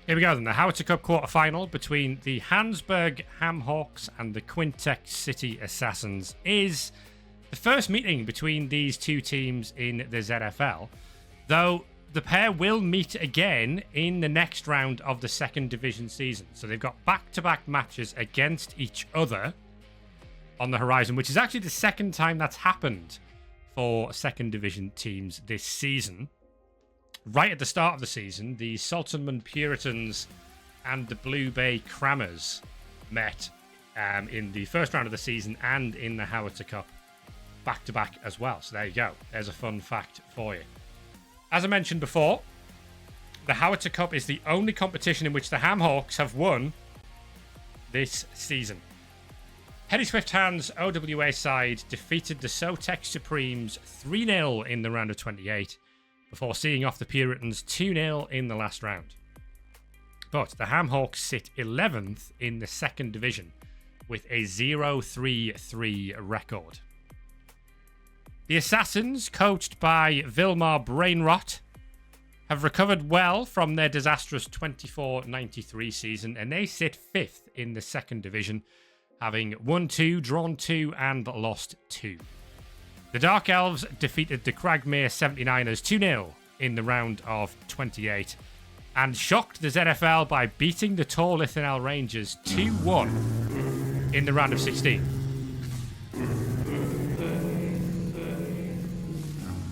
Here we go then. The Howitzer Cup quarter-final between the Hansburg Ham-Hawks and the Quintex City Assassins is the first meeting between these two teams in the ZFL, though the pair will meet again in the next round of the second division season. So they've got back-to-back matches against each other on the horizon, which is actually the second time that's happened for second division teams this season. Right at the start of the season, the Saltonman Puritans and the Blue Bay Crammers met in the first round of the season and in the Howitzer Cup back-to-back as well. So there you go. There's a fun fact for you. As I mentioned before, the Howitzer Cup is the only competition in which the Ham-Hawks have won this season. Hetty Swift Hands' OWA side defeated the Sotex Supremes 3-0 in the round of 28, before seeing off the Puritans 2-0 in the last round. But the Ham-Hawks sit 11th in the second division with a 0-3-3 record. The Assassins, coached by Vilmar Brainrot, have recovered well from their disastrous 24-93 season, and they sit 5th in the second division, having won 2, drawn 2, and lost 2. The Dark Elves defeated the Cragmere 79ers 2-0 in the round of 28 and shocked the ZFL by beating the Tor Lithinel Rangers 2-1 in the round of 16.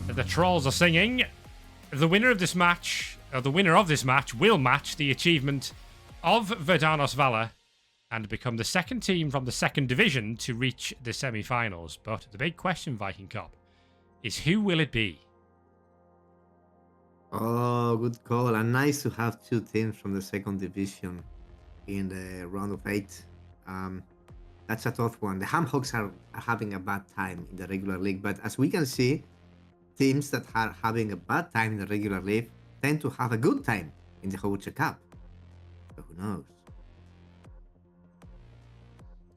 The Trolls are singing. The winner of this match will match the achievement of Verdanos Valor and become the second team from the second division to reach the semi-finals. But the big question, Viking Cop, is who will it be? Oh, good call. And nice to have two teams from the second division in the round of 8. That's a tough one. The Ham-Hawks are having a bad time in the regular league, but as we can see, teams that are having a bad time in the regular league tend to have a good time in the Howitzer Cup. So who knows?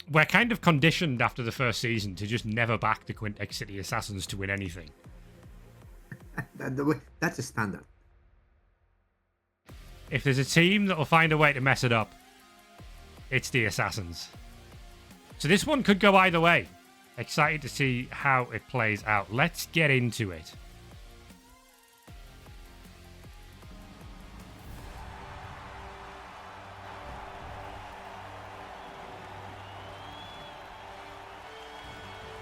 We're kind of conditioned after the first season to just never back the Quintex City Assassins to win anything. That's a standard. If there's a team that will find a way to mess it up, it's the Assassins. So this one could go either way. Excited to see how it plays out. Let's get into it.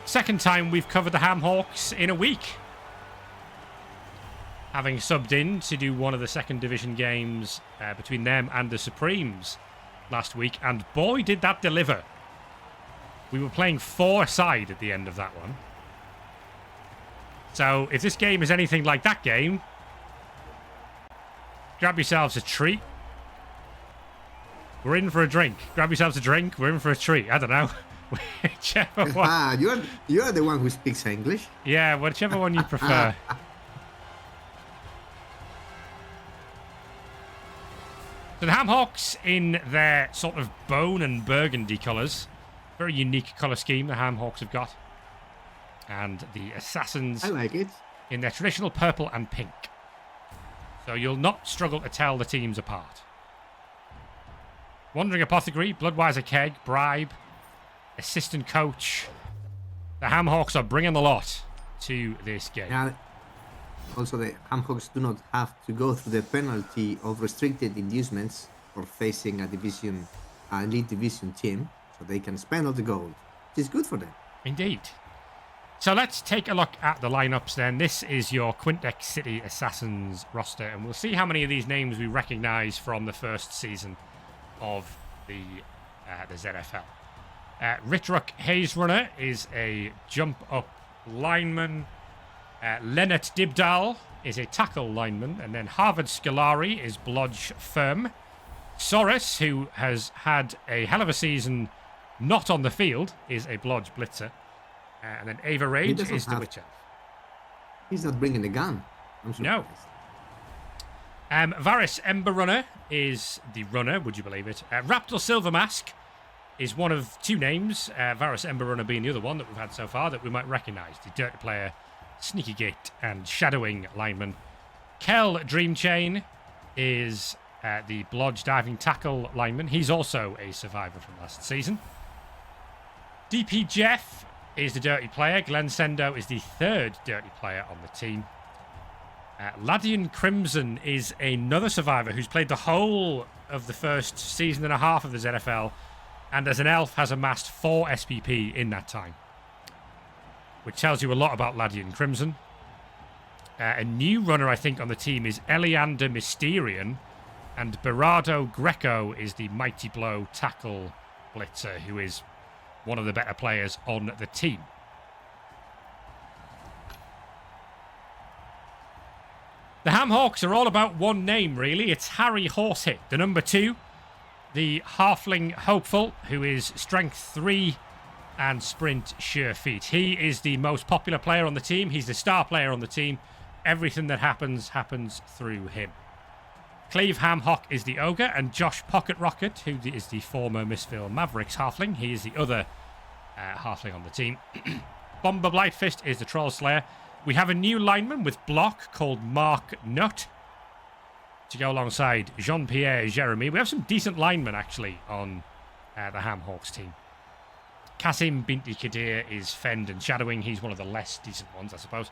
Second time we've covered the Ham-Hawks in a week. Having subbed in to do one of the second division games between them and the Supremes last week, and boy did that deliver. We were playing 4-side at the end of that one. So if this game is anything like that game, grab yourselves a treat. We're in for a drink. Grab yourselves a drink. We're in for a treat. I don't know. Whichever one. You are the one who speaks English. Yeah, whichever one you prefer. So the Ham-Hawks in their sort of bone and burgundy colours. Very unique colour scheme the Ham-Hawks have got. And the Assassins, I like it, in their traditional purple and pink. So you'll not struggle to tell the teams apart. Wandering Apothecary, Bloodweiser Keg, Bribe, Assistant Coach. The Ham-Hawks are bringing the lot to this game. Now, also, the Ham-Hawks do not have to go through the penalty of restricted inducements for facing a elite division team, so they can spend all the gold, which is good for them. Indeed. So let's take a look at the lineups then. This is your Quintex City Assassins roster, and we'll see how many of these names we recognise from the first season of the ZFL. Ritrock Hayes Runner is a jump-up lineman. Lennart Dibdal is a tackle lineman. And then Harvard Scolari is Blodge Firm. Soros, who has had a hell of a season not on the field, is a Blodge Blitzer. And then Ava Rage is the Witcher. He's not bringing the gun. I'm surprised. No. Varys Ember Runner is the runner, would you believe it? Raptor Silver Mask is one of two names, Varys Ember Runner being the other one that we've had so far that we might recognise. The Dirty Player, Sneaky Gate, and Shadowing lineman. Kel Dream Chain is the blodge diving tackle lineman. He's also a survivor from last season. DP Jeff is the dirty player. Glenn Sendo is the third dirty player on the team. Ladian Crimson is another survivor who's played the whole of the first season and a half of the ZFL, and as an elf has amassed 4 SPP in that time, which tells you a lot about Ladian Crimson. A new runner, I think, on the team is Eliander Mysterian, and Berardo Greco is the Mighty Blow tackle blitzer, who is one of the better players on the team. The Ham-Hawks are all about one name, really. It's Harry Horsehit, the number 2, the Halfling hopeful, who is strength 3 and sprint sure feet. He is the most popular player on the team. He's the star player on the team. Everything that happens through him. Cleve Ham-Hawk is the ogre, and Josh Pocket Rocket, who is the former Mistville Mavericks Halfling. He is the other Halfling on the team. Bomber Blightfist is the Troll Slayer. We have a new lineman with block called Mark Nutt to go alongside Jean-Pierre Jeremy. We have some decent linemen, actually, on the Ham-Hawks team. Kasim Binti Kadir is fend and shadowing. He's one of the less decent ones, I suppose.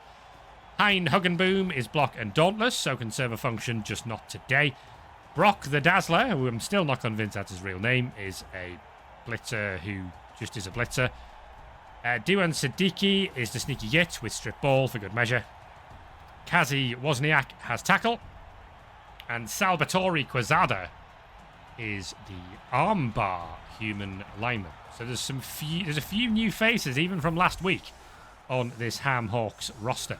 Hein Huggenboom is block and dauntless, so can serve a function, just not today. Brock the Dazzler, who I'm still not convinced that's his real name, is a blitzer who just is a blitzer. Diwan Siddiqui is the sneaky git with strip ball for good measure. Kazi Wozniak has tackle. And Salvatore Quezada is the armbar human lineman. So there's a few new faces, even from last week, on this Ham-Hawks roster.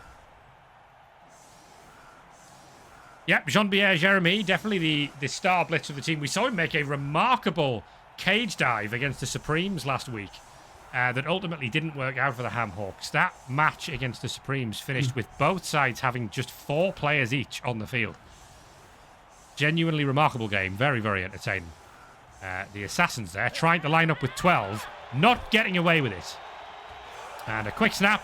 Yep, Jean-Pierre Jeremy, definitely the star blitz of the team. We saw him make a remarkable cage dive against the Supremes last week. That ultimately didn't work out for the Ham-Hawks. That match against the Supremes finished with both sides having just 4 players each on the field. Genuinely remarkable game. Very, very entertaining. The Assassins there trying to line up with 12, not getting away with it. And a quick snap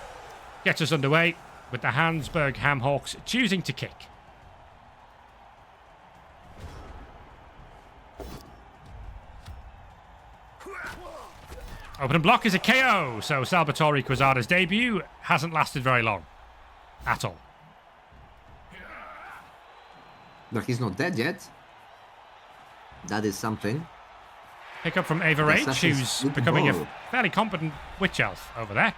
gets us underway with the Hansburg Ham-Hawks choosing to kick. Open and block is a KO, so Salvatore Quezada's debut hasn't lasted very long. At all. But he's not dead yet. That is something. Pick up from Ava Rage, who's becoming a fairly competent witch elf over there.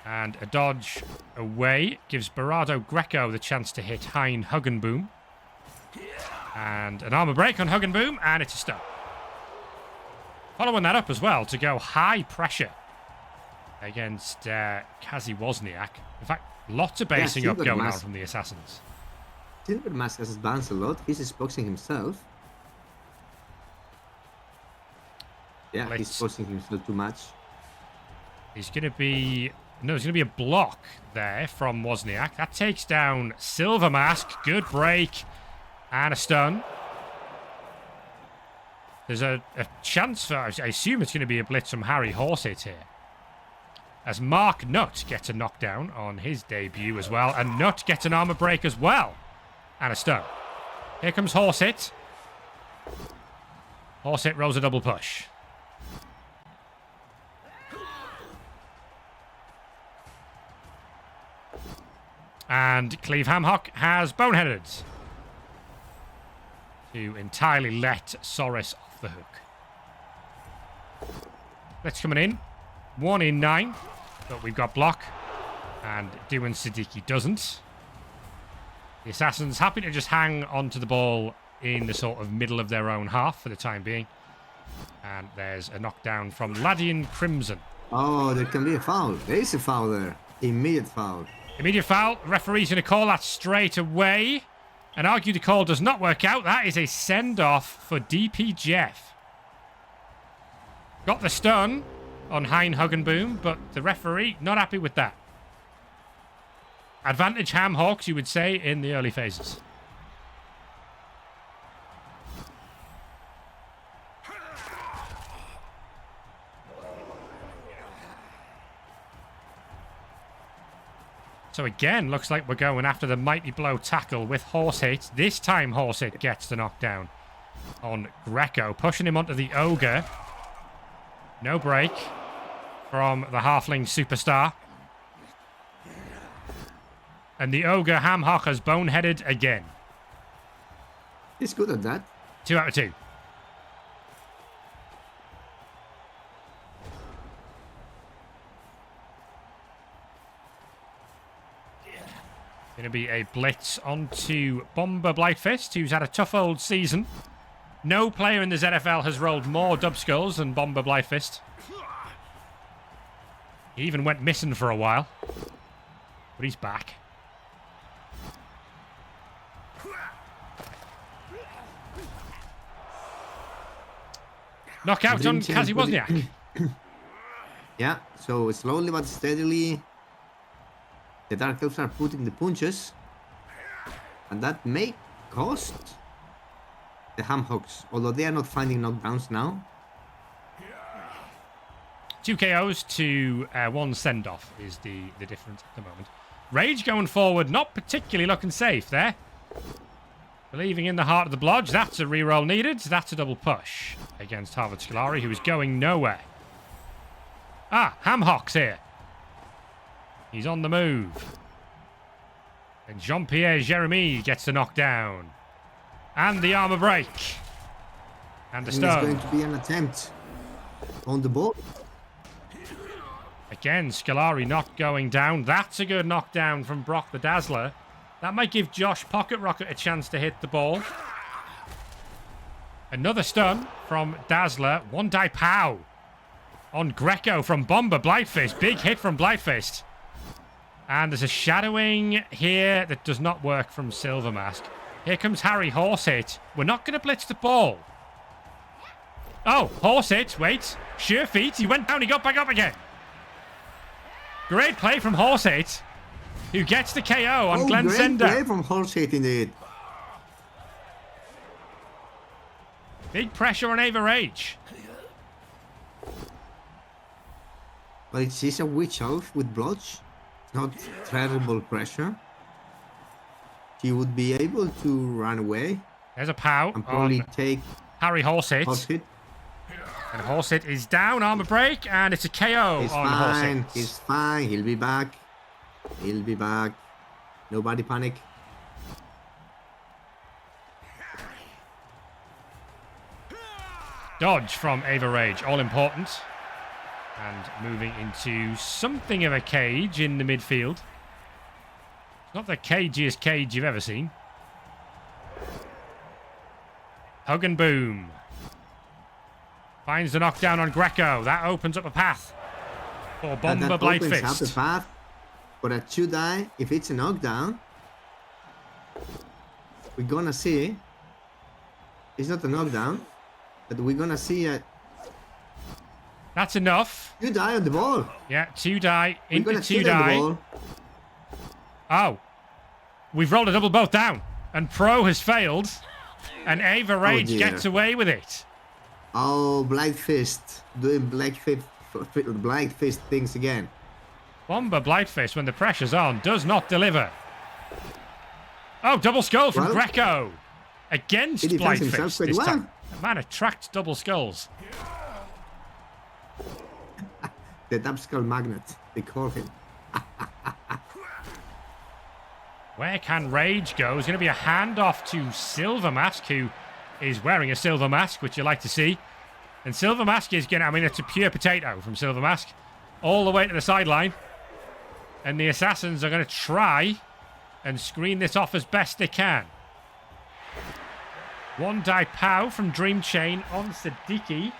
And a dodge away gives Berardo Greco the chance to hit Hein Huggenboom. And an armor break on Huggenboom, and it's a stun. Following that up as well to go high pressure against Kazi Wozniak. In fact, lots of basing up going on from the Assassins. Silver Mask has advanced a lot. He's exposing himself. Yeah, he's exposing himself too much. He's going to be... No, there's going to be a block there from Wozniak. That takes down Silver Mask. Good break. And a stun. There's a chance for... I assume it's going to be a blitz from Harry Horsehit here. As Mark Nutt gets a knockdown on his debut as well. And Nutt gets an armor break as well. And a stun. Here comes Horsehit. Horsehit rolls a double push. And Cleve Ham-Hawk has boneheaded to entirely let Soris off the hook. Let's coming in. 1 in 9. But we've got block. And Diwan Siddiqui doesn't. The Assassins happy to just hang onto the ball in the sort of middle of their own half for the time being. And there's a knockdown from Ladian Crimson. Oh, there can be a foul. There is a foul there. Immediate foul. Immediate foul. Referee's going to call that straight away. And argue the call does not work out. That is a send-off for DP Jeff. Got the stun on Hein Huggenboom, but the referee not happy with that. Advantage Ham-Hawks, you would say, in the early phases. So again, looks like we're going after the mighty blow tackle with Horse Hit. This time Horse Hit gets the knockdown on Greco, pushing him onto the Ogre. No break from the Halfling superstar. And the Ogre Ham-Hawk has boneheaded again. He's good at that. 2 out of 2. Going to be a blitz onto Bomber Blightfist, who's had a tough old season. No player in the ZFL has rolled more dub skulls than Bomber Blightfist. He even went missing for a while. But he's back. Knockout on Kazi Wozniak. Yeah, so slowly but steadily, the Dark Elves are putting the punches. And that may cost the Ham-Hawks, although they are not finding knockdowns now. 2 KOs to 1 send-off is the difference at the moment. Rage going forward, not particularly looking safe there. Believing in the heart of the blodge, that's a reroll needed. That's a double push against Howitzer Cup, who is going nowhere. Ah, Ham-Hawks here. He's on the move. And Jean-Pierre Jeremy gets the knockdown. And the armor break. And the stone. It's going to be an attempt on the ball. Again, Scolari not going down. That's a good knockdown from Brock the Dazzler. That might give Josh Pocket Rocket a chance to hit the ball. Another stun from Dazzler. 1 die pow on Greco from Bomber Blightfist. Big hit from Blightfist. And there's a shadowing here that does not work from Silver Mask. Here comes Harry Horse Hit. We're not going to blitz the ball. Oh, Horse Hit. Wait. Sure feet. He went down. He got back up again. Great play from Horse Hit, who gets the KO on Glenn Sender. Great play from Horse Hit indeed. Big pressure on Ava Rage. But it is a witch elf with blodge. Not terrible pressure. He would be able to run away. There's a pow and probably on take Harry Horse Hit. And Horse Hit is down, armor break, and it's a KO He's on fine. Horse Hit. He's fine. He'll be back. He'll be back. Nobody panic. Dodge from Ava Rage, all important. And moving into something of a cage in the midfield. It's not the cagiest cage you've ever seen. Hug and boom. Finds the knockdown on Greco. That opens up a path for Bomber Blightfist. That opens up a path for a 2 die. If it's a knockdown, we're gonna see. It's not a knockdown, but we're gonna see a. That's enough. 2 die on the ball. Yeah, 2 die into 2 on die. the ball. Oh, we've rolled a double both down, and Pro has failed, and Ava Rage gets away with it. Oh, Blightfist doing Blightfist things again. Bomber Blightfist, when the pressure's on, does not deliver. Oh, double skull from Greco against Blightfist this time. The man attracts double skulls. The double skull magnet, they call him. Where can Rage go? It's going to be a handoff to Silver Mask, who is wearing a Silver Mask, which you like to see. And Silver Mask is going to, I mean, it's a pure potato from Silver Mask. All the way to the sideline. And the Assassins are going to try and screen this off as best they can. 1 die pow from Dream Chain on Siddiqui.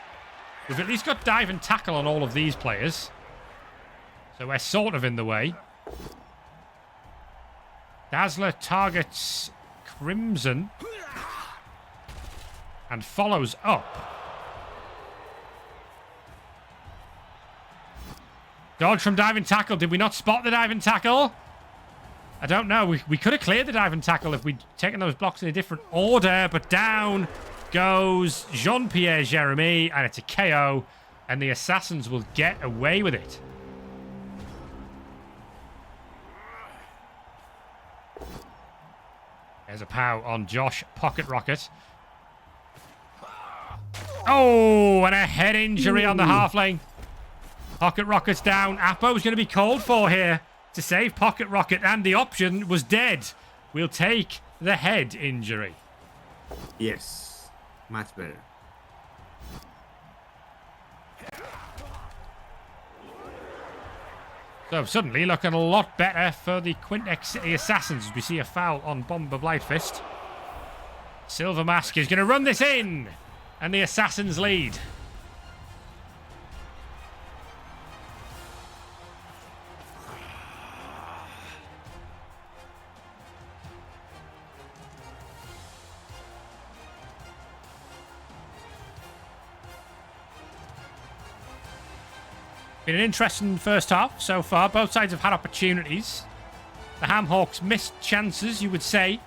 We've at least got dive and tackle on all of these players. So we're sort of in the way. Dazzler targets Crimson and follows up. Dodge from dive and tackle. Did we not spot the dive and tackle? I don't know. We could have cleared the dive and tackle if we'd taken those blocks in a different order, but down goes Jean-Pierre Jeremy, and it's a KO, and the Assassins will get away with it. There's a pow on Josh Pocket Rocket. Oh, and a head injury on the halfling. Pocket Rocket's down. Apo's going to be called for here to save Pocket Rocket, and the option was dead. We'll take the head injury. Yes. Much better. So suddenly looking a lot better for the Quintex City Assassins. We see a foul on Bomber Blightfist. Silver Mask is going to run this in, and the Assassins lead. Been an interesting first half so far. Both sides have had opportunities. The Ham-Hawks missed chances, you would say.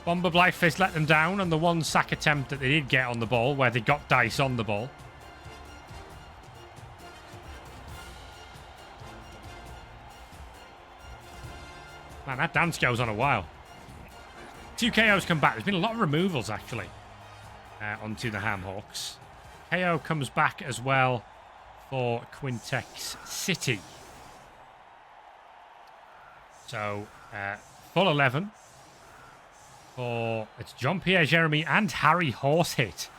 Bomber Blightfist let them down on the one sack attempt that they did get on the ball, where they got dice on the ball. Man, that dance goes on a while. 2 KOs come back. There's been a lot of removals, actually, onto the Ham-Hawks. KO comes back as well for Quintex City. So, full 11 for it's Jean-Pierre Jeremy and Harry Horsehit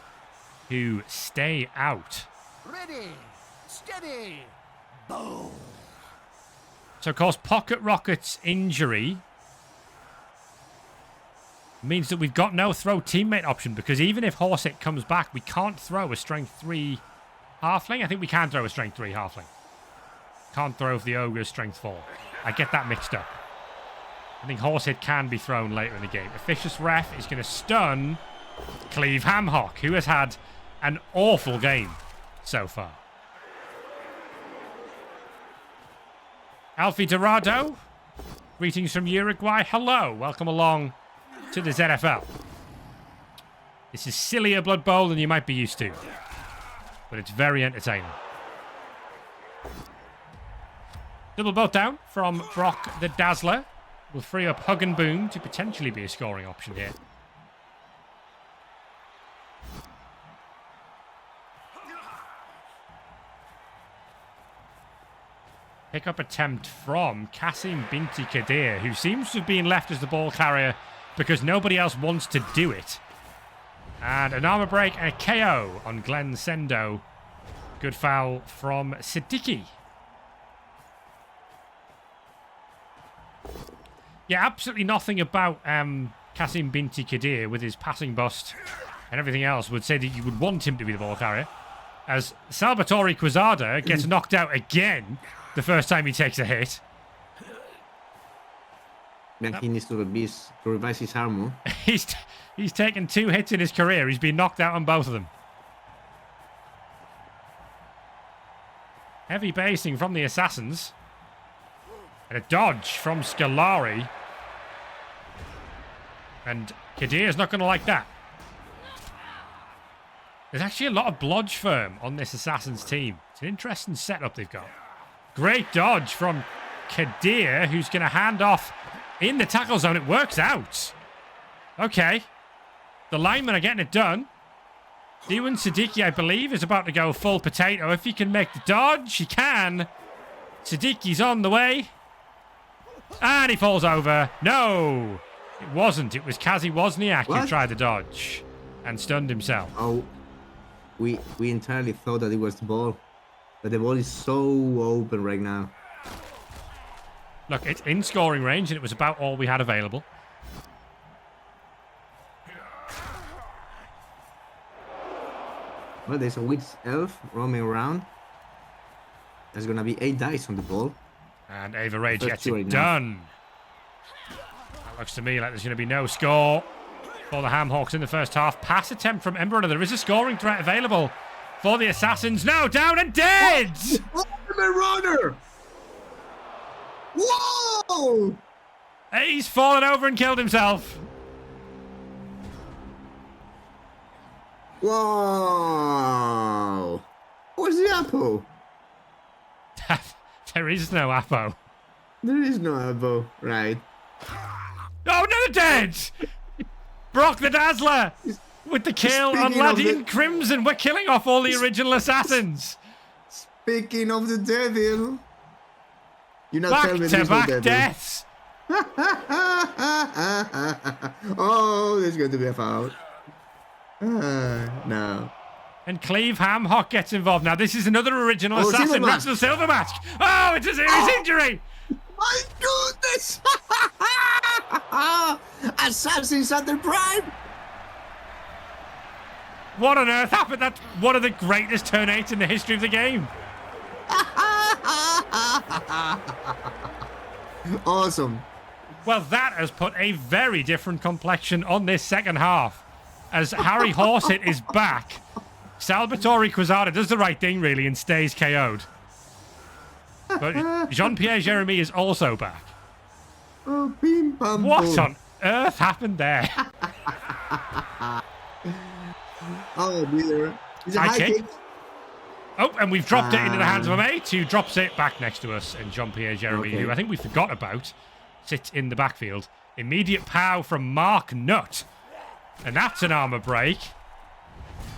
who stay out. Ready, steady, boom. So, of course, Pocket Rocket's injury means that we've got no throw teammate option, because even if Horsehit comes back, we can't throw a strength 3 halfling. I think we can throw a strength 3 halfling. Can't throw for the ogre's strength 4. I get that mixed up. I think Horsehit can be thrown later in the game. Officious Ref is going to stun Cleve Ham-Hawk, who has had an awful game so far. Alfie Dorado, greetings from Uruguay. Hello, welcome along to the ZFL. This is sillier Blood Bowl than you might be used to, but it's very entertaining. Double bolt down from Brock the Dazzler will free up Hug and Boom to potentially be a scoring option here. Pick-up attempt from Kasim Binti Kadir, who seems to have been left as the ball carrier because nobody else wants to do it. And an armor break and a KO on Glenn Sendo. Good foul from Siddiqui. Yeah, absolutely nothing about Kasim Binti Kadir with his passing bust and everything else would say that you would want him to be the ball carrier. As Salvatore Quezada gets knocked out again the first time he takes a hit. Man, he needs to revise his armor. He's taken 2 hits in his career. He's been knocked out on both of them. Heavy basing from the Assassins. And a dodge from Scolari. And Kadir's not going to like that. There's actually a lot of blodge firm on this Assassins team. It's an interesting setup they've got. Great dodge from Kadir, who's going to hand off in the tackle zone. It works out. Okay. The linemen are getting it done. Diwan Siddiqui, I believe, is about to go full potato. If he can make the dodge, he can. Siddiqui's on the way. And he falls over. No, it wasn't. It was Kazi Wozniak who tried the dodge and stunned himself. Oh, we entirely thought that it was the ball. But the ball is so open right now. Look, it's in scoring range, and it was about all we had available. Well, there's a witch elf roaming around. There's going to be 8 dice on the ball. And Ava Rage gets it done. That looks to me like there's going to be no score for the Ham-Hawks in the first half. Pass attempt from Ember Runner. There is a scoring threat available for the Assassins. No, down and dead! Ember Runner! Whoa! He's fallen over and killed himself. Whoa! Where's the apple? There is no Apo. There is no apple, right? Oh, another dead! Brock the Dazzler with the kill on Speaking of Ladine the- Crimson. We're killing off all the original assassons. Speaking of the devil. You're not telling me there's no Back-to-back devil. deaths. Oh, there's going to be a foul. No. And Cleve Ham-Hawk gets involved. Now, this is another original Oh, assassin. silver That's the silver match. Oh, it's a serious injury. My goodness! Assassins at their prime! What on earth happened? That's one of the greatest turn 8s in the history of the game. Awesome. Well, that has put a very different complexion on this second half. As Harry Horsehit is back, Salvatore Quezada does the right thing, really, and stays KO'd. But Jean-Pierre Jeremy is also back. Oh, bim, bam, What boom. on earth happened there? Oh, dear. Is it High high kick. kick? Oh, and we've dropped it into the hands of a mate who drops it back next to us. And Jean-Pierre Jeremy, Okay. who I think we forgot about, sits in the backfield. Immediate pow from Mark Nutt. And that's an armor break.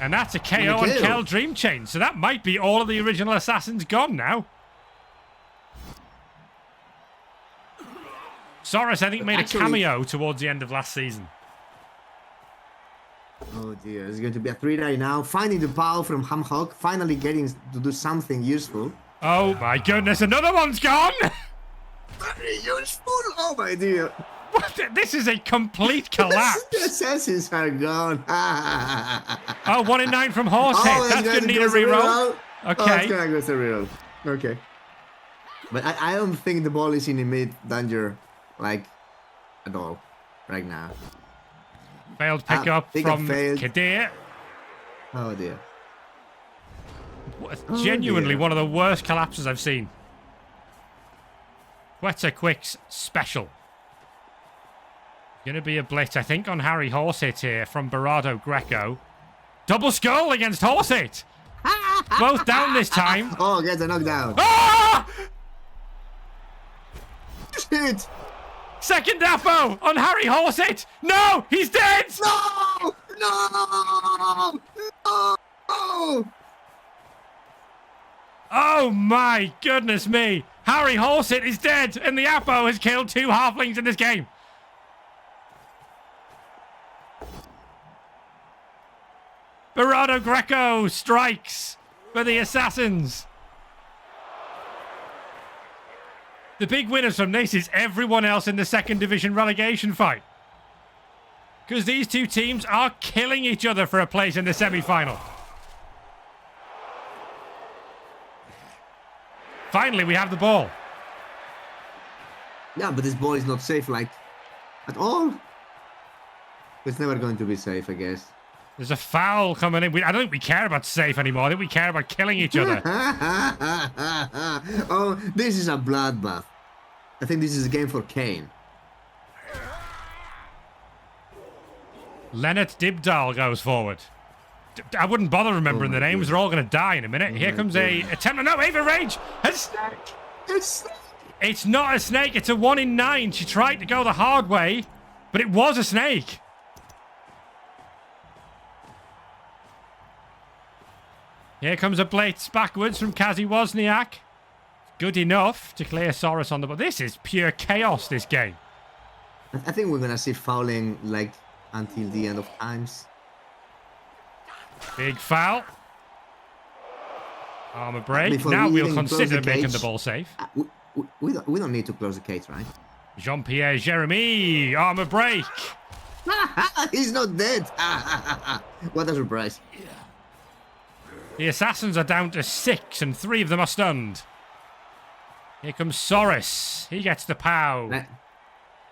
And that's a KO on KO. Kel Dream Chain. So that might be all of the original assassins gone now. Soros, I think, made Actually- a cameo towards the end of last season. Oh dear, it's going to be a 3-die now. Finding the ball from Ham-Hawk, finally getting to do something useful. Oh my goodness, another one's gone! Very useful! Oh my dear. What? This is a complete collapse. The assassins are gone. Oh, 1 in 9 from Horsehit. it's That's going to need a go to reroll. Oh, it's Okay. gonna go to reroll. Okay. But I don't think the ball is in immediate danger, like, at all, right now. Failed pickup Pickup from failed. Kadir. Oh dear. Genuinely dear. one of the worst collapses I've seen. Quetzal Quick's special. Gonna be a blitz, I think, on Harry Horsehit here from Berardo Greco. Double skull against Horsehit. Both down this time. Oh, get a knockdown. Ah! Shit! Second Apo on Harry Horsehit. No, he's dead. No! No! No! Oh my goodness me. Harry Horsehit is dead and the Apo has killed 2 halflings in this game. Berardo Greco strikes for the Assassins. The big winners from this is everyone else in the second division relegation fight. Because these two teams are killing each other for a place in the semi-final. Finally, we have the ball. Yeah, but this ball is not safe, like, at all. It's never going to be safe, I guess. There's a foul coming in. I don't think we care about safe anymore. I think we care about killing each other. Oh, this is a bloodbath. I think this is a game for Kane. Leonard Dibdal goes forward. I wouldn't bother remembering the names. They're all going to die in a minute. Here comes a attempt. No, Ava Rage has... It's not a snake. It's a 1 in 9. She tried to go the hard way, but it was a snake. Here comes a blitz backwards from Kazi Wozniak. Good enough to clear Soros on the ball. This is pure chaos, this game. I think we're gonna see fouling like until the end of times. Big foul. Armor break. Before Now we we'll even close consider the making cage. the ball safe. We don't need to close the cage, right? Jean-Pierre Jeremy. Armor break. He's not dead. What a surprise. The Assassins are down to 6 and 3 of them are stunned. Here comes Soros. He gets the pow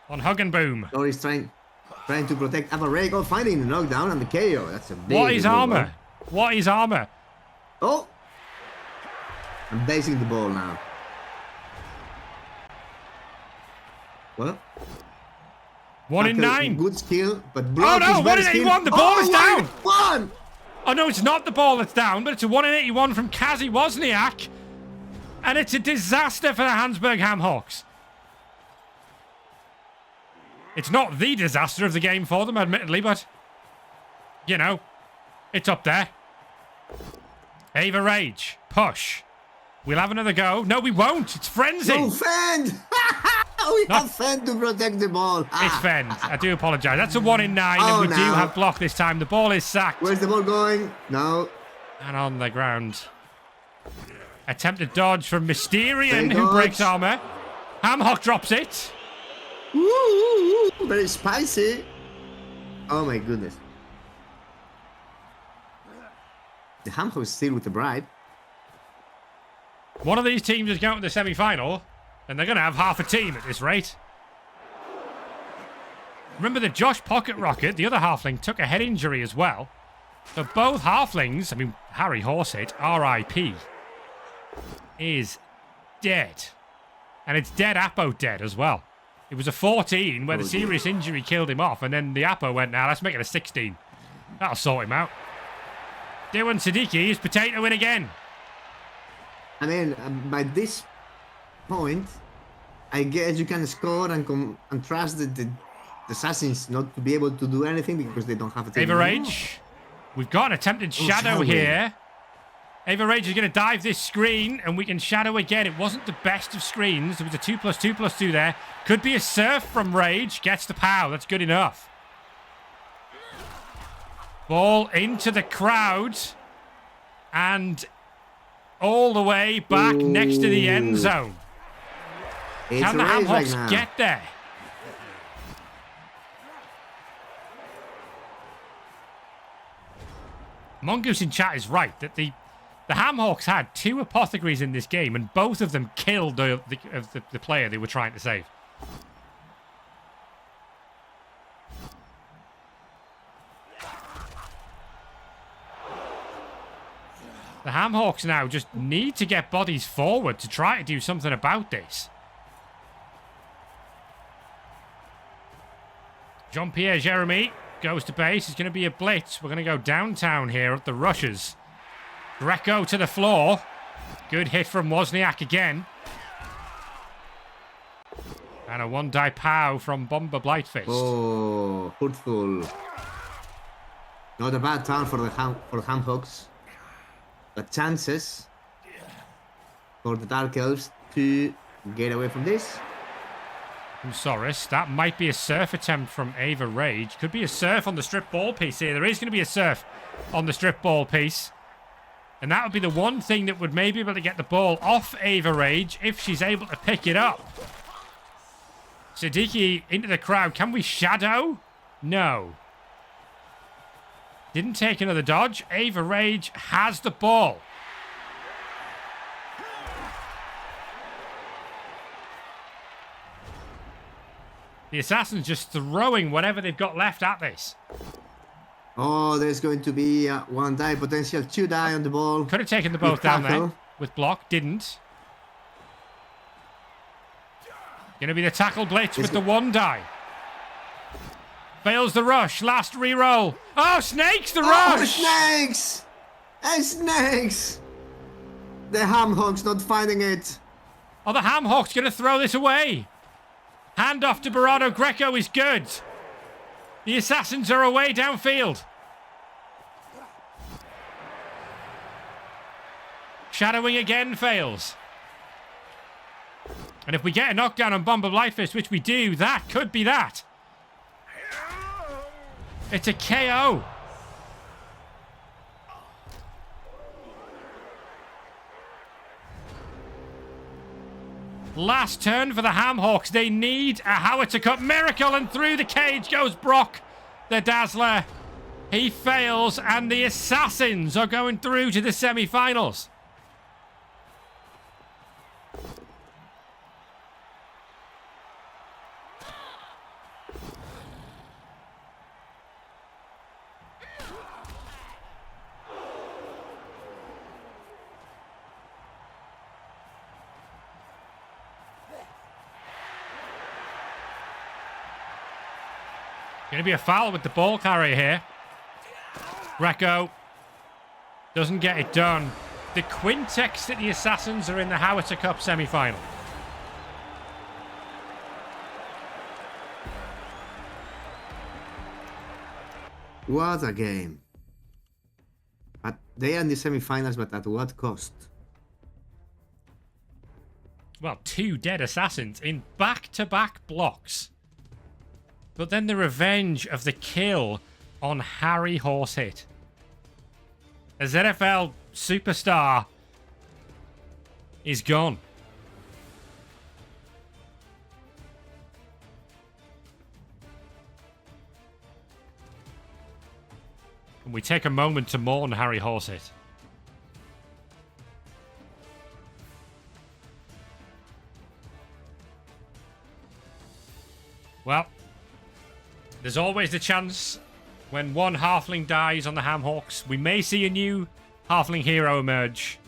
on Hug and Boom. Or he's trying to protect Avarego, finding the knockdown and the KO. That's a big What is move, armor? huh? What is armor? Oh! I'm basing the ball now. Well, 1 in after 9. Good skill, but Oh block no, is 1 in very 81. The ball is down. One! Oh no, it's not the ball that's down, but it's a 1 in 81 from Kazi Wozniak. And it's a disaster for the Hansburg Ham-Hawks. It's not the disaster of the game for them, admittedly, but, you know, it's up there. Ava Rage. Push. We'll have another go. No, we won't. It's Frenzy. No, Fend! We have Fend to protect the ball. It's Fend. I do apologise. That's a 1 in 9, Oh, and we do no. have block this time. The ball is sacked. Where's the ball going? No. And on the ground. Attempted dodge from Mysterian, Great who dodge. breaks armour. Ham-Hawk drops it. Ooh, very spicy. Oh my goodness. The Ham-Hawk is still with the bribe. One of these teams is going to the semi-final, and they're going to have half a team at this rate. Remember that Josh Pocket Rocket, the other halfling, took a head injury as well. So both halflings, I mean, Harry Horsehit, R.I.P., is dead. And it's dead Apo dead as well. It was a 14 where the serious injury killed him off, and then the Apo went, now let's make it a 16. That'll sort him out. Dewan Siddiqui is potato in again. I mean, by this point, I guess you can score and trust the Assassins not to be able to do anything because they don't have a team. Ava Rage. We've got an attempted shadow here. Ava Rage is going to dive this screen, and we can shadow again. It wasn't the best of screens. There was a 2+2+2 there. Could be a surf from Rage. Gets the pow. That's good enough. Ball into the crowd. And all the way back next to the end zone. Can the Ham-Hawks get there? Mongoose in chat is right that the Ham-Hawks had 2 apothecaries in this game, and both of them killed the player they were trying to save. The Ham-Hawks now just need to get bodies forward to try to do something about this. Jean-Pierre Jeremy goes to base. It's going to be a blitz. We're going to go downtown here at the rushes. Greco to the floor. Good hit from Wozniak again. And a one-die pow from Bomber Blightfist. Oh, hurtful. Not a bad turn for the Ham-Hawks. But chances for the Dark Elves to get away from this. Usoris. That might be a surf attempt from Ava Rage. Could be a surf on the strip ball piece here. There is going to be a surf on the strip ball piece. And that would be the one thing that would maybe be able to get the ball off Ava Rage if she's able to pick it up. Siddiqui into the crowd. Can we shadow? No. Didn't take another dodge. Ava Rage has the ball. The Assassins just throwing whatever they've got left at this. Oh, there's going to be 1 die, potential 2 die on the ball. Could have taken the both down there with block. Didn't. Going to be the tackle blitz with the 1 die. Fails the rush. Last reroll. Oh, Snakes the rush. Oh, Snakes! Hey, Snakes! The Ham-Hawks not finding it. Oh, the Ham-Hawks going to throw this away. Hand off to Barado. Greco is good. The Assassins are away downfield. Shadowing again fails. And if we get a knockdown on Bomber Blightfist, which we do, that could be that. It's a KO. Last turn for the Ham-Hawks. They need a Howitzer Cup miracle, and through the cage goes Brock, the Dazzler. He fails, and the Assassins are going through to the semi-finals. Going to be a foul with the ball carrier here. Greco doesn't get it done. The Quintex City Assassins are in the Howitzer Cup semi-final. What a game. But they are in the semi-finals, but at what cost? Well, 2 dead assassins in back-to-back blocks. But then the revenge of the kill on Harry Horsehit. A ZFL superstar is gone. And we take a moment to mourn Harry Horsehit. Well, there's always the chance when one Halfling dies on the Ham-Hawks, we may see a new Halfling hero emerge.